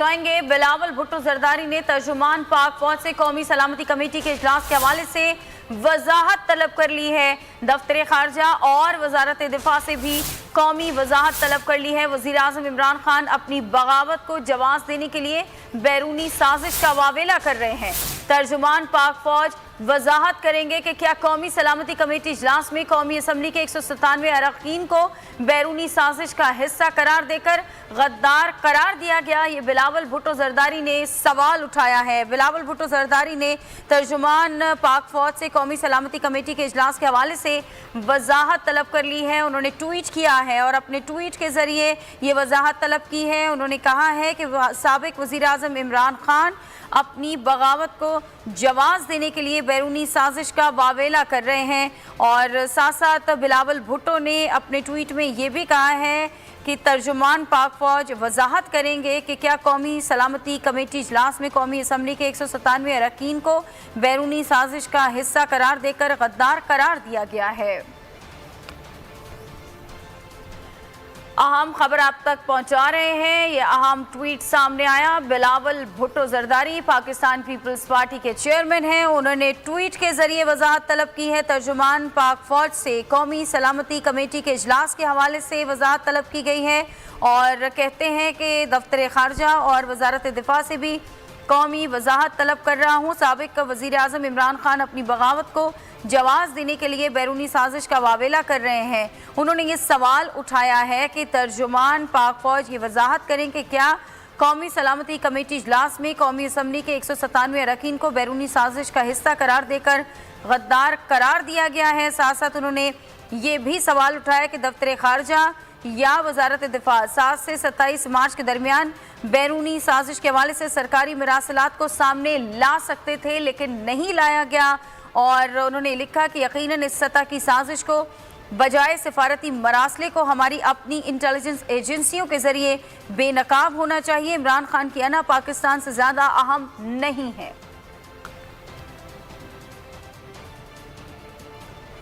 जाएंगे। बिलावल भुट्टो जरदारी ने तर्जुमान पाक फौज से कौमी सलामती कमेटी के इजलास के हवाले से वजाहत तलब कर ली है। दफ्तर खारजा और वजारत दिफा से भी कौमी वजाहत तलब कर ली है। वज़ीर आज़म इमरान खान अपनी बगावत को जवाब देने के लिए बैरूनी साजिश का वावेला कर रहे हैं। तर्जुमान पाक फौज वजाहत करेंगे कि क्या कौमी सलामती कमेटी इजलास में कौमी असम्बली के 197 अरकान को बैरूनी साजिश का हिस्सा करार देकर गद्दार करार दिया गया। ये बिलावल भुट्टो जरदारी ने सवाल उठाया है। बिलावल भुट्टो जरदारी ने तर्जुमान पाक फौज से कौमी सलामती कमेटी के इजलास के हवाले से वजाहत तलब कर ली है। उन्होंने ट्वीट किया है और अपने ट्वीट के जरिए ये वजाहत तलब की है। उन्होंने कहा है कि साबिक वज़ीर आज़म इमरान खान अपनी बगावत को जवाब देने के लिए बैरूनी साजिश का वावेला कर रहे हैं। और साथ साथ बिलावल भुट्टो ने अपने ट्वीट में ये भी कहा है कि तर्जुमान पाक फौज वजाहत करेंगे कि क्या कौमी सलामती कमेटी इजलास में कौमी असम्बली के 197 अरकान को बैरूनी साजिश का हिस्सा करार देकर गद्दार करार दिया गया है। अहम खबर आप तक पहुंचा रहे हैं। ये अहम ट्वीट सामने आया। बिलावल भुट्टो जरदारी पाकिस्तान पीपल्स पार्टी के चेयरमैन हैं। उन्होंने ट्वीट के जरिए वजाहत तलब की है। तर्जुमान पाक फौज से कौमी सलामती कमेटी के इजलास के हवाले से वजाहत तलब की गई है और कहते हैं कि दफ्तर खारजा और वजारत दिफा से भी कौमी वजाहत तलब कर रहा हूँ। साबिक वज़ीर आज़म इमरान खान अपनी बगावत को जवाब देने के लिए बैरूनी साजिश का वावेला कर रहे हैं। उन्होंने ये सवाल उठाया है कि तर्जुमान पाक फौज ये वजाहत करें कि क्या कौमी सलामती कमेटी इजलास में कौमी असम्बली के 197 अरकान को बैरूनी साजिश का हिस्सा करार देकर गद्दार करार दिया गया है। साथ साथ उन्होंने ये भी सवाल उठाया कि दफ्तर खारजा या वजारत दिफा 7 से 27 मार्च के दरमियान बैरूनी साजिश के हवाले से सरकारी मरासलात को सामने ला सकते थे, लेकिन नहीं लाया गया। और उन्होंने लिखा कि यकीनन इस सतह की साजिश को बजाय सिफारती मरासले को हमारी अपनी इंटेलिजेंस एजेंसियों के जरिए बेनकाब होना चाहिए। इमरान खान की अना पाकिस्तान से ज़्यादा अहम नहीं है।